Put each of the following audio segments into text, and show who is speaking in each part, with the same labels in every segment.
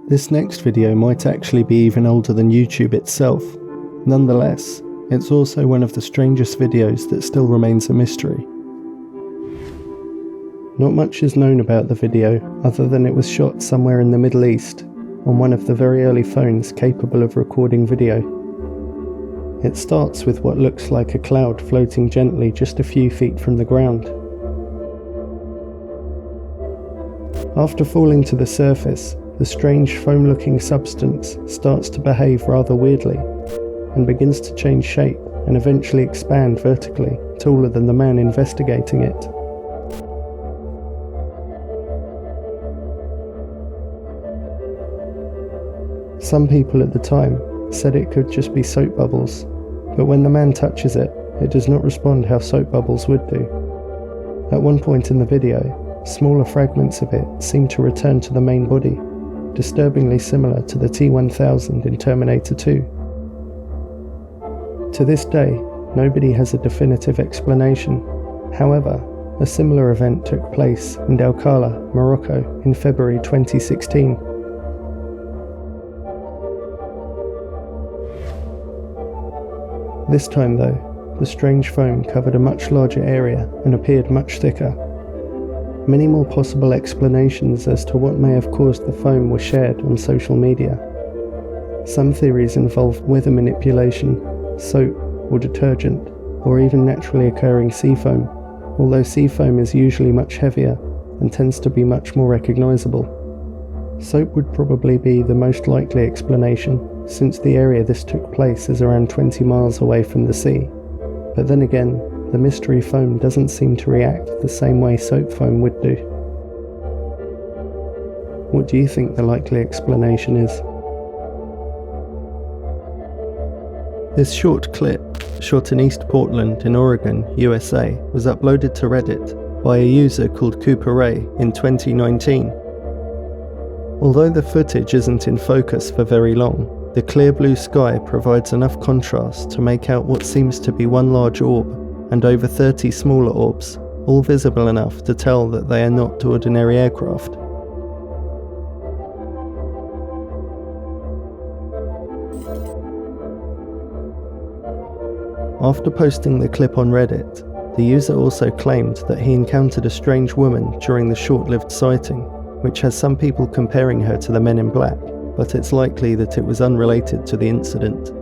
Speaker 1: This next video might actually be even older than YouTube itself. Nonetheless, it's also one of the strangest videos that still remains a mystery. Not much is known about the video, other than it was shot somewhere in the Middle East, on one of the very early phones capable of recording video. It starts with what looks like a cloud floating gently just a few feet from the ground. After falling to the surface, the strange foam-looking substance starts to behave rather weirdly, and begins to change shape and eventually expand vertically, taller than the man investigating it. Some people at the time said it could just be soap bubbles, but when the man touches it, it does not respond how soap bubbles would do. At one point in the video, smaller fragments of it seem to return to the main body, disturbingly similar to the T-1000 in Terminator 2. To this day, nobody has a definitive explanation. However, a similar event took place in Alcala, Morocco in February 2016. This time though, the strange foam covered a much larger area and appeared much thicker. Many more possible explanations as to what may have caused the foam were shared on social media. Some theories involve weather manipulation, soap or detergent, or even naturally occurring sea foam, although sea foam is usually much heavier and tends to be much more recognizable. Soap would probably be the most likely explanation, since the area this took place is around 20 miles away from the sea. But then again, the mystery foam doesn't seem to react the same way soap foam would do. What do you think the likely explanation is? This short clip, shot in East Portland in Oregon, USA, was uploaded to Reddit by a user called Cooper Ray in 2019. Although the footage isn't in focus for very long, the clear blue sky provides enough contrast to make out what seems to be one large orb and over 30 smaller orbs, all visible enough to tell that they are not ordinary aircraft. After posting the clip on Reddit, the user also claimed that he encountered a strange woman during the short-lived sighting, which has some people comparing her to the Men in Black, but it's likely that it was unrelated to the incident.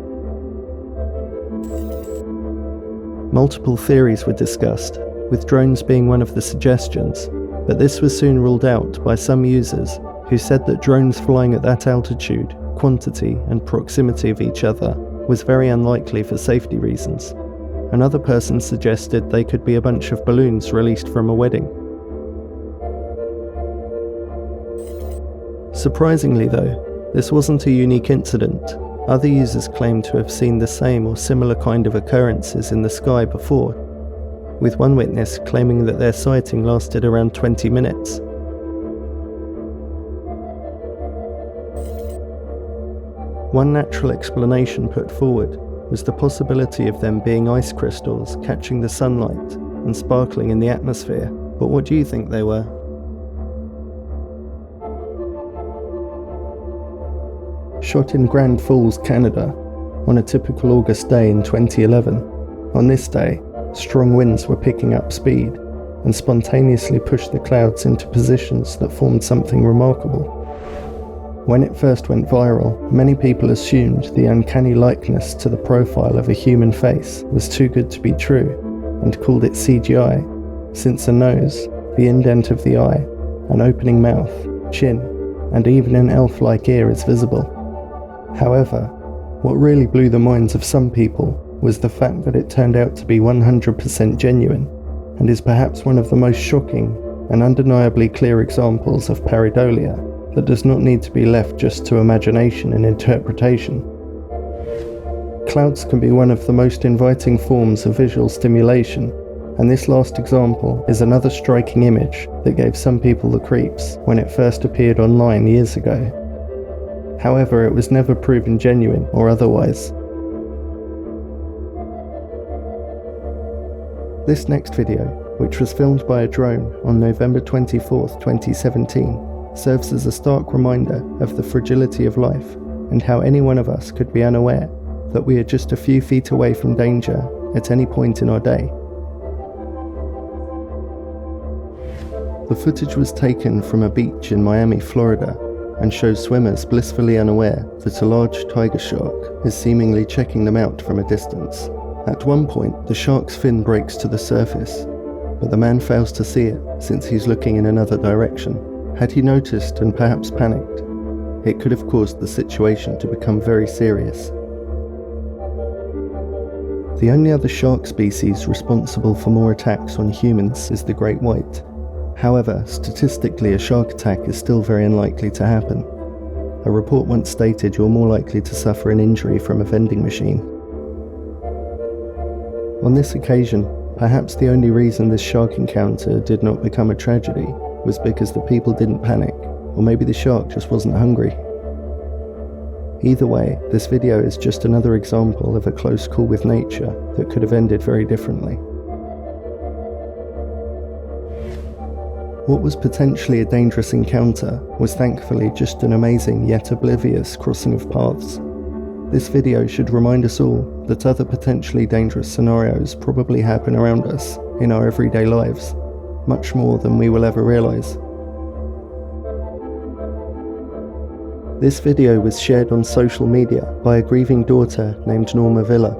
Speaker 1: Multiple theories were discussed, with drones being one of the suggestions, but this was soon ruled out by some users who said that drones flying at that altitude, quantity and proximity of each other was very unlikely for safety reasons. Another person suggested they could be a bunch of balloons released from a wedding. Surprisingly though, this wasn't a unique incident. Other users claim to have seen the same or similar kind of occurrences in the sky before, with one witness claiming that their sighting lasted around 20 minutes. One natural explanation put forward was the possibility of them being ice crystals catching the sunlight and sparkling in the atmosphere, but what do you think they were? Shot in Grand Falls, Canada, on a typical August day in 2011. On this day, strong winds were picking up speed and spontaneously pushed the clouds into positions that formed something remarkable. When it first went viral, many people assumed the uncanny likeness to the profile of a human face was too good to be true and called it CGI, since a nose, the indent of the eye, an opening mouth, chin, and even an elf-like ear is visible. However, what really blew the minds of some people was the fact that it turned out to be 100% genuine, and is perhaps one of the most shocking and undeniably clear examples of pareidolia that does not need to be left just to imagination and interpretation. Clouds can be one of the most inviting forms of visual stimulation, and this last example is another striking image that gave some people the creeps when it first appeared online years ago. However, it was never proven genuine or otherwise. This next video, which was filmed by a drone on November 24th, 2017, serves as a stark reminder of the fragility of life and how any one of us could be unaware that we are just a few feet away from danger at any point in our day. The footage was taken from a beach in Miami, Florida, and shows swimmers blissfully unaware that a large tiger shark is seemingly checking them out from a distance. At one point, the shark's fin breaks to the surface, but the man fails to see it since he's looking in another direction. Had he noticed and perhaps panicked, it could have caused the situation to become very serious. The only other shark species responsible for more attacks on humans is the great white. However, statistically, a shark attack is still very unlikely to happen. A report once stated you're more likely to suffer an injury from a vending machine. On this occasion, perhaps the only reason this shark encounter did not become a tragedy was because the people didn't panic, or maybe the shark just wasn't hungry. Either way, this video is just another example of a close call with nature that could have ended very differently. What was potentially a dangerous encounter was thankfully just an amazing yet oblivious crossing of paths. This video should remind us all that other potentially dangerous scenarios probably happen around us in our everyday lives, much more than we will ever realize. This video was shared on social media by a grieving daughter named Norma Villa.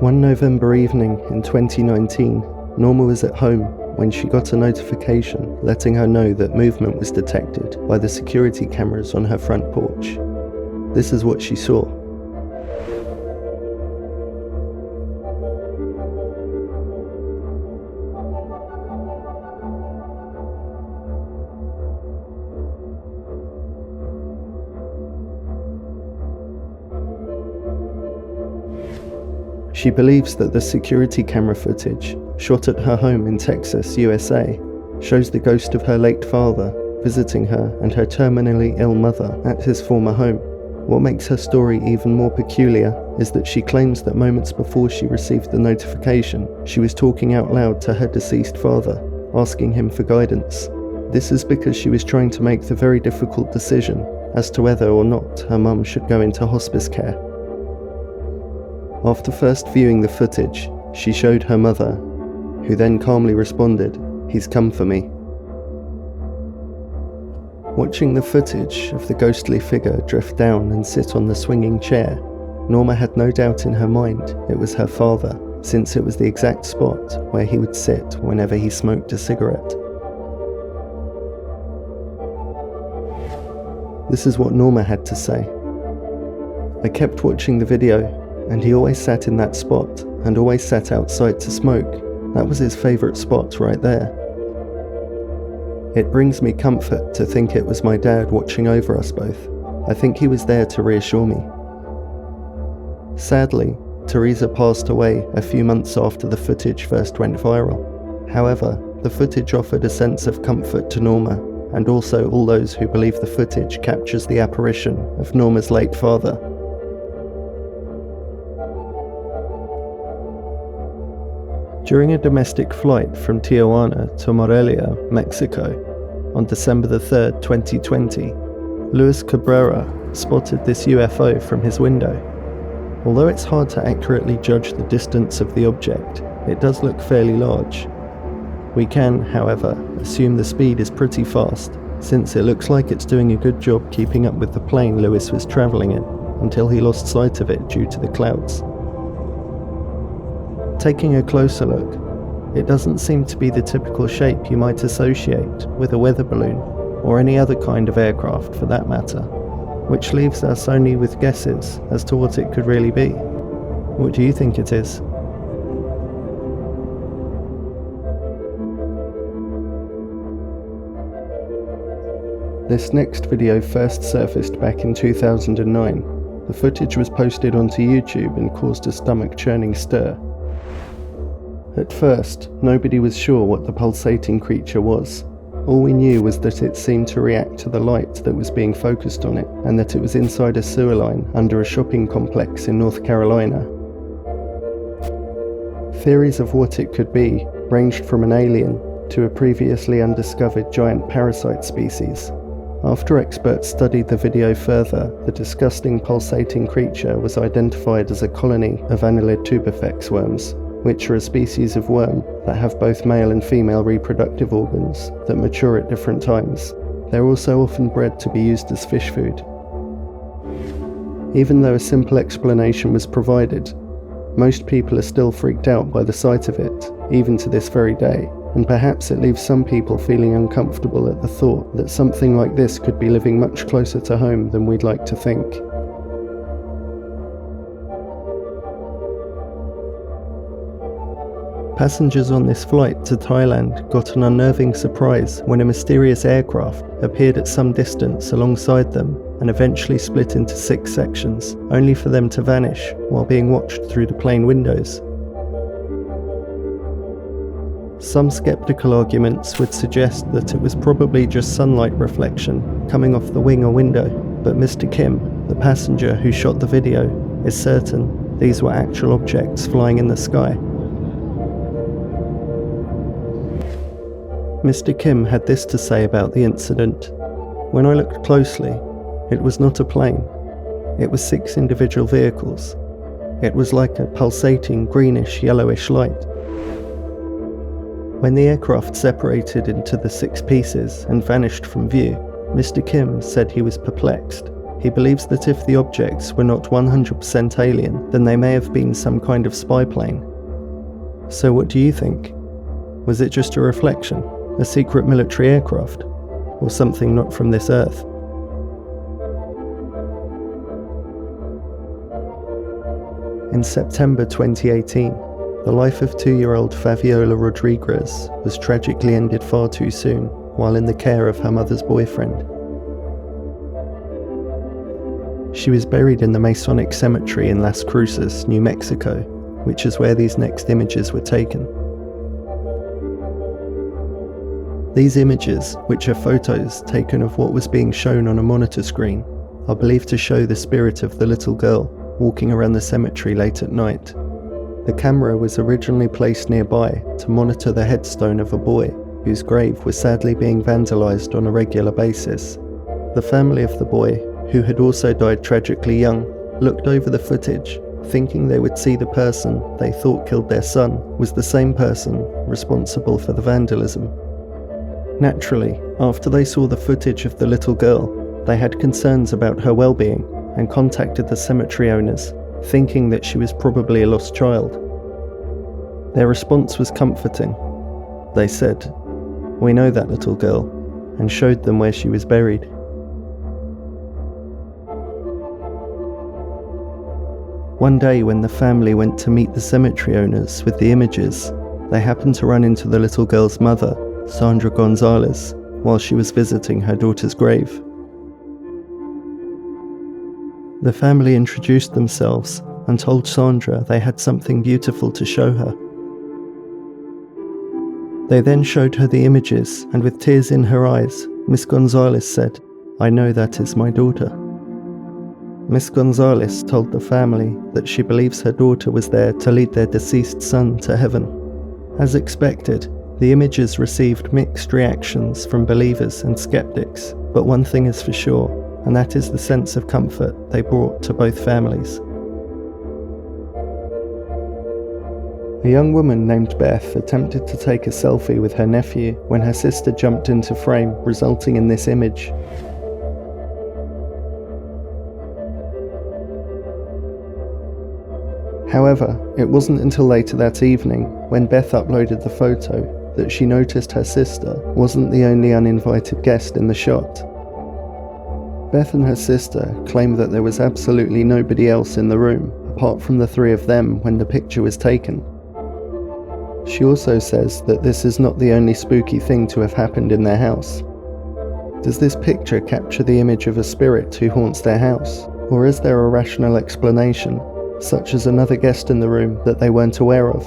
Speaker 1: One November evening in 2019, Norma was at home when she got a notification letting her know that movement was detected by the security cameras on her front porch. This is what she saw. She believes that the security camera footage, shot at her home in Texas, USA, shows the ghost of her late father visiting her and her terminally ill mother at his former home. What makes her story even more peculiar is that she claims that moments before she received the notification, she was talking out loud to her deceased father, asking him for guidance. This is because she was trying to make the very difficult decision as to whether or not her mum should go into hospice care. After first viewing the footage, she showed her mother, who then calmly responded, "He's come for me." Watching the footage of the ghostly figure drift down and sit on the swinging chair, Norma had no doubt in her mind it was her father, since it was the exact spot where he would sit whenever he smoked a cigarette. This is what Norma had to say. "I kept watching the video, and he always sat in that spot, and always sat outside to smoke. That was his favourite spot right there. It brings me comfort to think it was my dad watching over us both. I think he was there to reassure me." Sadly, Teresa passed away a few months after the footage first went viral. However, the footage offered a sense of comfort to Norma, and also all those who believe the footage captures the apparition of Norma's late father. During a domestic flight from Tijuana to Morelia, Mexico, on December 3rd, 2020, Luis Cabrera spotted this UFO from his window. Although it's hard to accurately judge the distance of the object, it does look fairly large. We can, however, assume the speed is pretty fast, since it looks like it's doing a good job keeping up with the plane Luis was travelling in, until he lost sight of it due to the clouds. Taking a closer look, it doesn't seem to be the typical shape you might associate with a weather balloon, or any other kind of aircraft for that matter, which leaves us only with guesses as to what it could really be. What do you think it is? This next video first surfaced back in 2009. The footage was posted onto YouTube and caused a stomach-churning stir. At first, nobody was sure what the pulsating creature was. All we knew was that it seemed to react to the light that was being focused on it, and that it was inside a sewer line under a shopping complex in North Carolina. Theories of what it could be ranged from an alien to a previously undiscovered giant parasite species. After experts studied the video further, the disgusting pulsating creature was identified as a colony of Annelid tubifex worms, which are a species of worm that have both male and female reproductive organs that mature at different times. They're also often bred to be used as fish food. Even though a simple explanation was provided, most people are still freaked out by the sight of it, even to this very day, and perhaps it leaves some people feeling uncomfortable at the thought that something like this could be living much closer to home than we'd like to think. Passengers on this flight to Thailand got an unnerving surprise when a mysterious aircraft appeared at some distance alongside them and eventually split into 6 sections, only for them to vanish while being watched through the plane windows. Some skeptical arguments would suggest that it was probably just sunlight reflection coming off the wing or window, but Mr. Kim, the passenger who shot the video, is certain these were actual objects flying in the sky. Mr. Kim had this to say about the incident. When I looked closely, it was not a plane. It was 6 individual vehicles. It was like a pulsating greenish-yellowish light. When the aircraft separated into the 6 pieces and vanished from view, Mr. Kim said he was perplexed. He believes that if the objects were not 100% alien, then they may have been some kind of spy plane. So what do you think? Was it just a reflection? A secret military aircraft, or something not from this earth? In September 2018, the life of 2-year-old Fabiola Rodriguez was tragically ended far too soon while in the care of her mother's boyfriend. She was buried in the Masonic Cemetery in Las Cruces, New Mexico, which is where these next images were taken. These images, which are photos taken of what was being shown on a monitor screen, are believed to show the spirit of the little girl walking around the cemetery late at night. The camera was originally placed nearby to monitor the headstone of a boy whose grave was sadly being vandalized on a regular basis. The family of the boy, who had also died tragically young, looked over the footage, thinking they would see the person they thought killed their son was the same person responsible for the vandalism. Naturally, after they saw the footage of the little girl, they had concerns about her well-being and contacted the cemetery owners, thinking that she was probably a lost child. Their response was comforting. They said, "We know that little girl," and showed them where she was buried. One day when the family went to meet the cemetery owners with the images, they happened to run into the little girl's mother, Sandra Gonzalez, while she was visiting her daughter's grave. The family introduced themselves and told Sandra they had something beautiful to show her. They then showed her the images, and with tears in her eyes, Miss Gonzalez said, "I know that is my daughter." Miss Gonzalez told the family that she believes her daughter was there to lead their deceased son to heaven. As expected, the images received mixed reactions from believers and skeptics, but one thing is for sure, and that is the sense of comfort they brought to both families. A young woman named Beth attempted to take a selfie with her nephew when her sister jumped into frame, resulting in this image. However, it wasn't until later that evening, when Beth uploaded the photo, that she noticed her sister wasn't the only uninvited guest in the shot. Beth and her sister claimed that there was absolutely nobody else in the room, apart from the 3 of them when the picture was taken. She also says that this is not the only spooky thing to have happened in their house. Does this picture capture the image of a spirit who haunts their house? Or is there a rational explanation, such as another guest in the room that they weren't aware of?